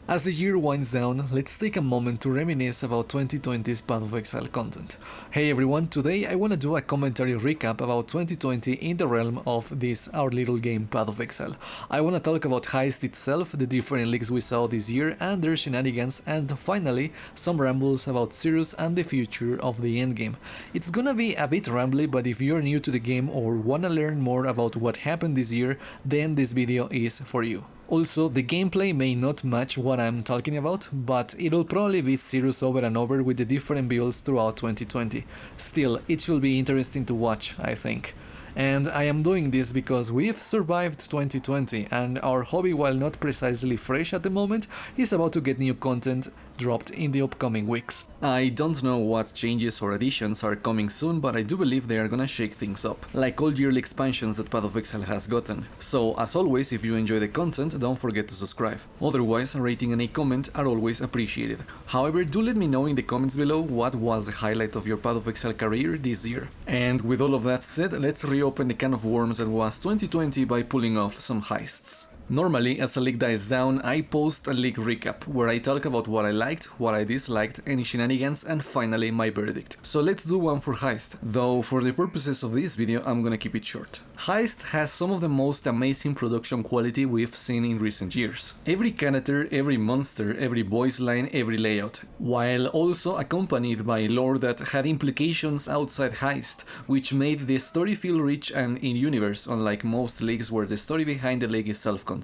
As the year winds down, let's take a moment to reminisce about 2020's Path of Exile content. Hey everyone, today I wanna do a commentary recap about 2020 in the realm of this our little game Path of Exile. I wanna talk about Heist itself, the different leaks we saw this year and their shenanigans, and finally some rambles about Sirus and the future of the endgame. It's gonna be a bit rambly, but if you're new to the game or wanna learn more about what happened this year, then this video is for you. Also, the gameplay may not match what I'm talking about, but it'll probably beat Sirus over and over with the different builds throughout 2020. Still, it should be interesting to watch, I think. And I am doing this because we've survived 2020 and our hobby, while not precisely fresh at the moment, is about to get new content dropped in the upcoming weeks. I don't know what changes or additions are coming soon, but I do believe they are gonna shake things up, like all yearly expansions that Path of Exile has gotten. So as always, if you enjoy the content, don't forget to subscribe. Otherwise, a rating and a comment are always appreciated. However, do let me know in the comments below what was the highlight of your Path of Exile career this year. And with all of that said, let's reopen the can of worms that was 2020 by pulling off some heists. Normally, as a league dies down, I post a league recap, where I talk about what I liked, what I disliked, any shenanigans, and finally my verdict. So let's do one for Heist, though for the purposes of this video I'm gonna keep it short. Heist has some of the most amazing production quality we've seen in recent years. Every character, every monster, every voice line, every layout, while also accompanied by lore that had implications outside Heist, which made the story feel rich and in-universe, unlike most leagues where the story behind the league is self-contained.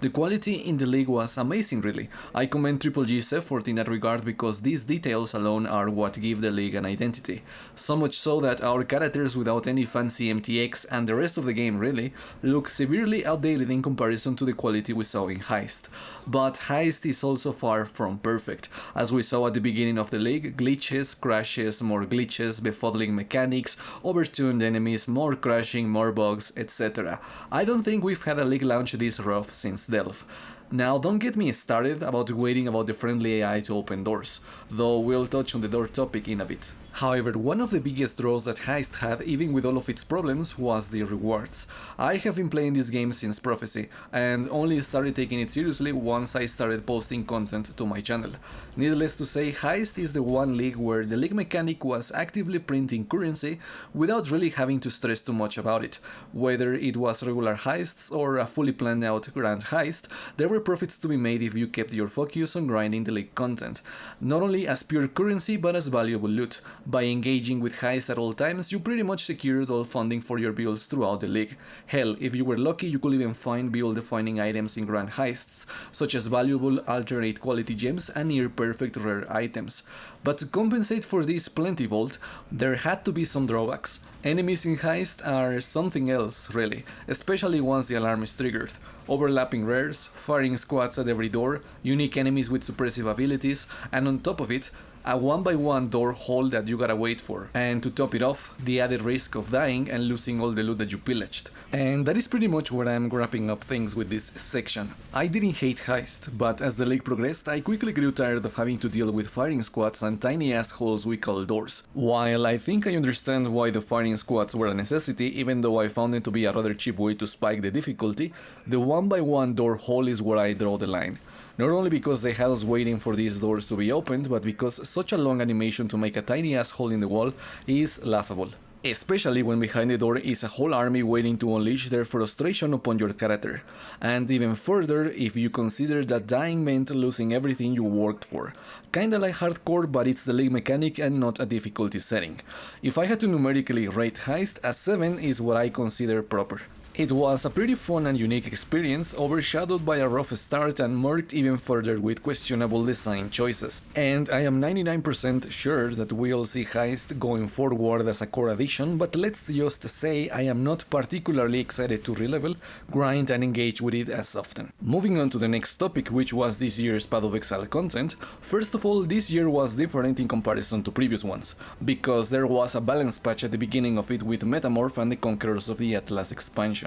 The quality in the league was amazing, really. I commend Triple G's effort in that regard because these details alone are what give the league an identity. So much so that our characters without any fancy MTX and the rest of the game really look severely outdated in comparison to the quality we saw in Heist. But Heist is also far from perfect. As we saw at the beginning of the league, glitches, crashes, more glitches, befuddling mechanics, overtuned enemies, more crashing, more bugs, etc. I don't think we've had a league launch this rough since Delve. Now, don't get me started about waiting about the friendly AI to open doors, though we'll touch on the door topic in a bit. However, one of the biggest draws that Heist had, even with all of its problems, was the rewards. I have been playing this game since Prophecy, and only started taking it seriously once I started posting content to my channel. Needless to say, Heist is the one league where the league mechanic was actively printing currency without really having to stress too much about it. Whether it was regular heists or a fully planned out grand heist, there were profits to be made if you kept your focus on grinding the league content, not only as pure currency but as valuable loot. By engaging with Heist at all times, you pretty much secured all funding for your builds throughout the league. Hell, if you were lucky, you could even find build-defining items in grand heists, such as valuable alternate quality gems and near-perfect rare items. But to compensate for this plenty vault, there had to be some drawbacks. Enemies in Heist are something else, really, especially once the alarm is triggered. Overlapping rares, firing squads at every door, unique enemies with suppressive abilities, and on top of it, a 1x1 door hole that you gotta wait for, and to top it off, the added risk of dying and losing all the loot that you pillaged. And that is pretty much where I'm wrapping up things with this section. I didn't hate Heist, but as the league progressed, I quickly grew tired of having to deal with firing squads and tiny assholes we call doors. While I think I understand why the firing squads were a necessity, even though I found them to be a rather cheap way to spike the difficulty, the 1x1 door hole is where I draw the line. Not only because they had us waiting for these doors to be opened, but because such a long animation to make a tiny asshole in the wall is laughable. Especially when behind the door is a whole army waiting to unleash their frustration upon your character. And even further if you consider that dying meant losing everything you worked for. Kinda like hardcore, but it's the league mechanic and not a difficulty setting. If I had to numerically rate Heist, a 7 is what I consider proper. It was a pretty fun and unique experience, overshadowed by a rough start and marked even further with questionable design choices. And I am 99% sure that we'll see Heist going forward as a core addition, but let's just say I am not particularly excited to relevel, grind and engage with it as often. Moving on to the next topic, which was this year's Path of Exile content. First of all, this year was different in comparison to previous ones, because there was a balance patch at the beginning of it with Metamorph and the Conquerors of the Atlas expansion.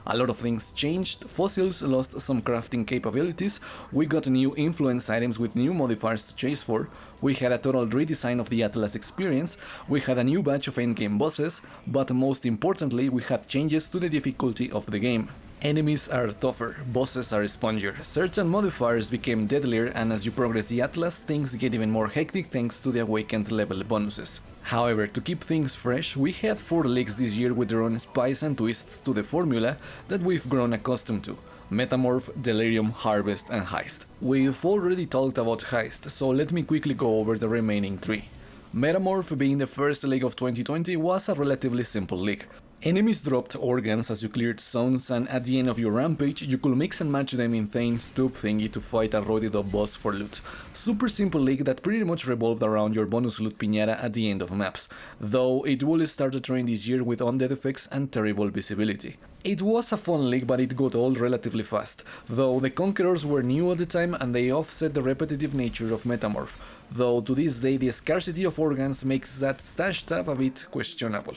A lot of things changed, fossils lost some crafting capabilities, we got new influence items with new modifiers to chase for, we had a total redesign of the Atlas experience, we had a new batch of endgame bosses, but most importantly we had changes to the difficulty of the game. Enemies are tougher, bosses are spongier, certain modifiers became deadlier, and as you progress the Atlas, things get even more hectic thanks to the awakened level bonuses. However, to keep things fresh, we had 4 leagues this year with their own spice and twists to the formula that we've grown accustomed to: Metamorph, Delirium, Harvest, and Heist. We've already talked about Heist, so let me quickly go over the remaining 3. Metamorph, being the first league of 2020, was a relatively simple league. Enemies dropped organs as you cleared zones, and at the end of your rampage you could mix and match them in Thane's tube thingy to fight a roided up boss for loot. Super simple league that pretty much revolved around your bonus loot piñata at the end of maps, though it will start to train this year with undead effects and terrible visibility. It was a fun league, but it got old relatively fast, though the Conquerors were new at the time and they offset the repetitive nature of Metamorph, though to this day the scarcity of organs makes that stash tab a bit questionable.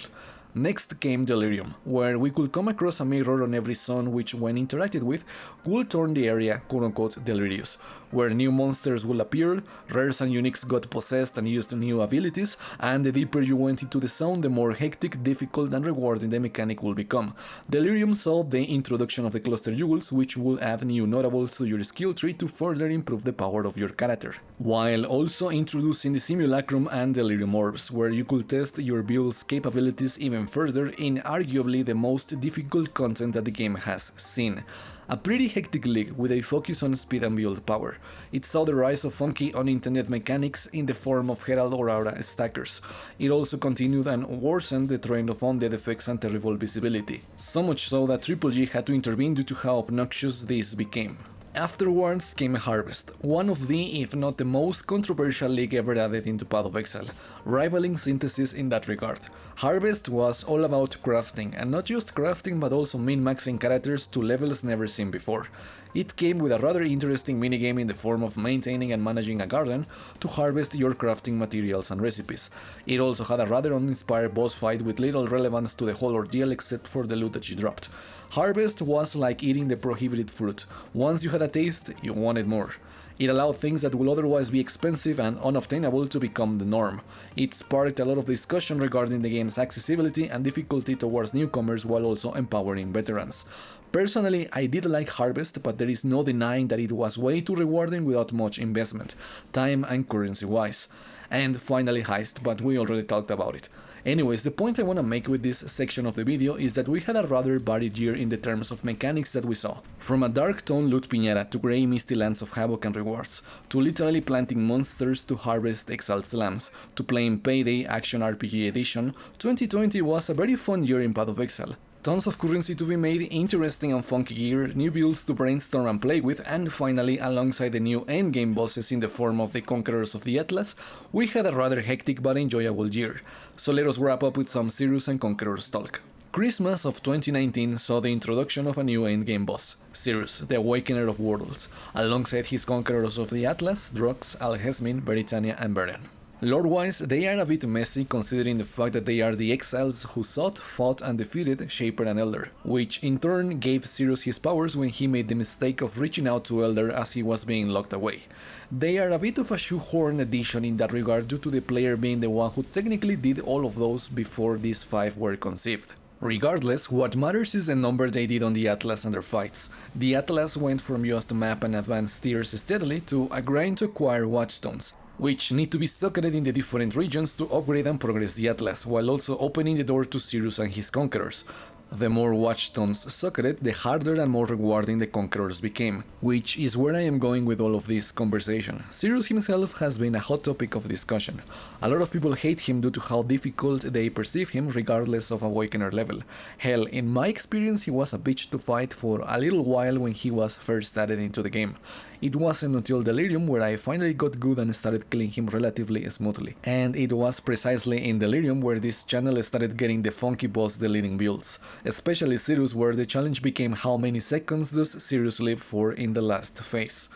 Next came Delirium, where we could come across a mirror on every zone which, when interacted with, would turn the area quote-unquote delirious, where new monsters will appear, rares and uniques got possessed and used new abilities, and the deeper you went into the zone, the more hectic, difficult and rewarding the mechanic will become. Delirium saw the introduction of the cluster jewels, which will add new notables to your skill tree to further improve the power of your character, while also introducing the Simulacrum and Delirium Orbs, where you could test your build's capabilities even further in arguably the most difficult content that the game has seen. A pretty hectic league with a focus on speed and build power. It saw the rise of funky unintended mechanics in the form of Herald or Aura stackers. It also continued and worsened the trend of undead effects and terrible visibility, so much so that Triple G had to intervene due to how obnoxious this became. Afterwards came Harvest, one of the, if not the most controversial league ever added into Path of Exile, rivaling Synthesis in that regard. Harvest was all about crafting, and not just crafting but also min-maxing characters to levels never seen before. It came with a rather interesting minigame in the form of maintaining and managing a garden to harvest your crafting materials and recipes. It also had a rather uninspired boss fight with little relevance to the whole ordeal except for the loot that you dropped. Harvest was like eating the prohibited fruit. Once you had a taste, you wanted more. It allowed things that would otherwise be expensive and unobtainable to become the norm. It sparked a lot of discussion regarding the game's accessibility and difficulty towards newcomers while also empowering veterans. Personally, I did like Harvest, but there is no denying that it was way too rewarding without much investment, time and currency wise. And finally Heist, but we already talked about it. Anyways, the point I wanna make with this section of the video is that we had a rather varied year in the terms of mechanics that we saw. From a dark tone loot piñata to grey misty lands of havoc and rewards, to literally planting monsters to harvest exiled slams, to playing Payday Action RPG Edition, 2020 was a very fun year in Path of Exile. Tons of currency to be made, interesting and funky gear, new builds to brainstorm and play with, and finally, alongside the new endgame bosses in the form of the Conquerors of the Atlas, we had a rather hectic but enjoyable year. So let us wrap up with some Sirus and Conquerors talk. Christmas of 2019 saw the introduction of a new endgame boss, Sirus, the Awakener of Worlds, alongside his Conquerors of the Atlas, Drux, Alhesmin, Veritania and Beren. Lore-wise, they are a bit messy considering the fact that they are the exiles who sought, fought and defeated Shaper and Elder, which in turn gave Sirus his powers when he made the mistake of reaching out to Elder as he was being locked away. They are a bit of a shoehorn addition in that regard due to the player being the one who technically did all of those before these 5 were conceived. Regardless, what matters is the number they did on the Atlas and their fights. The Atlas went from just map and advanced tiers steadily to a grind to acquire watchstones, which need to be socketed in the different regions to upgrade and progress the Atlas, while also opening the door to Sirus and his Conquerors. The more watchstones socketed, the harder and more rewarding the Conquerors became, which is where I am going with all of this conversation. Sirus himself has been a hot topic of discussion. A lot of people hate him due to how difficult they perceive him regardless of Awakener level. Hell, in my experience he was a bitch to fight for a little while when he was first added into the game. It wasn't until Delirium where I finally got good and started killing him relatively smoothly. And it was precisely in Delirium where this channel started getting the funky boss deleting builds, especially Sirus, where the challenge became how many seconds does Sirus live for in the last phase.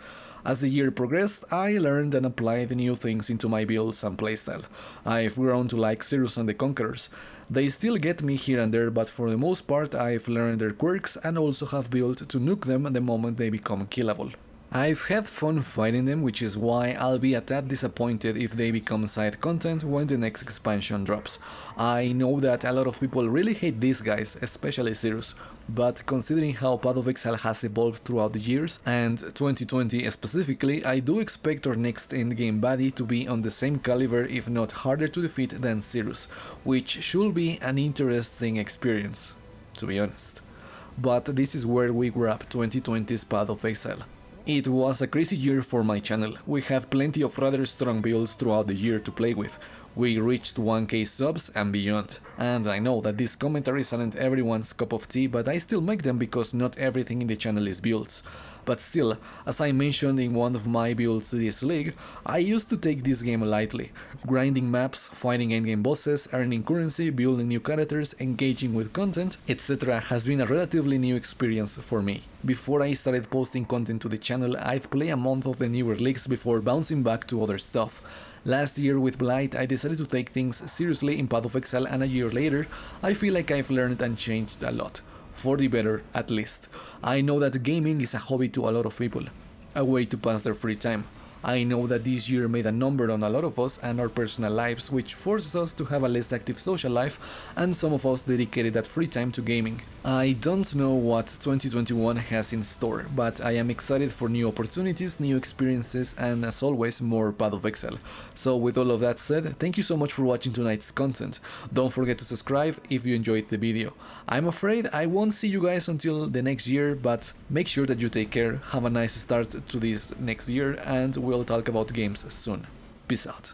As the year progressed, I learned and applied new things into my builds and playstyle. I've grown to like Sirus and the Conquerors. They still get me here and there, but for the most part I've learned their quirks and also have built to nuke them the moment they become killable. I've had fun fighting them, which is why I'll be a tad disappointed if they become side content when the next expansion drops. I know that a lot of people really hate these guys, especially Sirus, but considering how Path of Exile has evolved throughout the years, and 2020 specifically, I do expect our next endgame baddie to be on the same caliber if not harder to defeat than Sirus, which should be an interesting experience, to be honest. But this is where we wrap 2020's Path of Exile. It was a crazy year for my channel. We had plenty of rather strong builds throughout the year to play with. We reached 1k subs and beyond. And I know that these commentaries aren't everyone's cup of tea, but I still make them because not everything in the channel is builds. But still, as I mentioned in one of my builds this league, I used to take this game lightly. Grinding maps, fighting endgame bosses, earning currency, building new characters, engaging with content, etc. has been a relatively new experience for me. Before I started posting content to the channel, I'd play a month of the newer leagues before bouncing back to other stuff. Last year with Blight, I decided to take things seriously in Path of Exile, and a year later, I feel like I've learned and changed a lot. For the better, at least. I know that gaming is a hobby to a lot of people, a way to pass their free time. I know that this year made a number on a lot of us and our personal lives, which forces us to have a less active social life, and some of us dedicated that free time to gaming. I don't know what 2021 has in store, but I am excited for new opportunities, new experiences, and as always, more Path of Exile. So with all of that said, thank you so much for watching tonight's content. Don't forget to subscribe if you enjoyed the video. I'm afraid I won't see you guys until the next year, but make sure that you take care, have a nice start to this next year, and we'll talk about games soon. Peace out.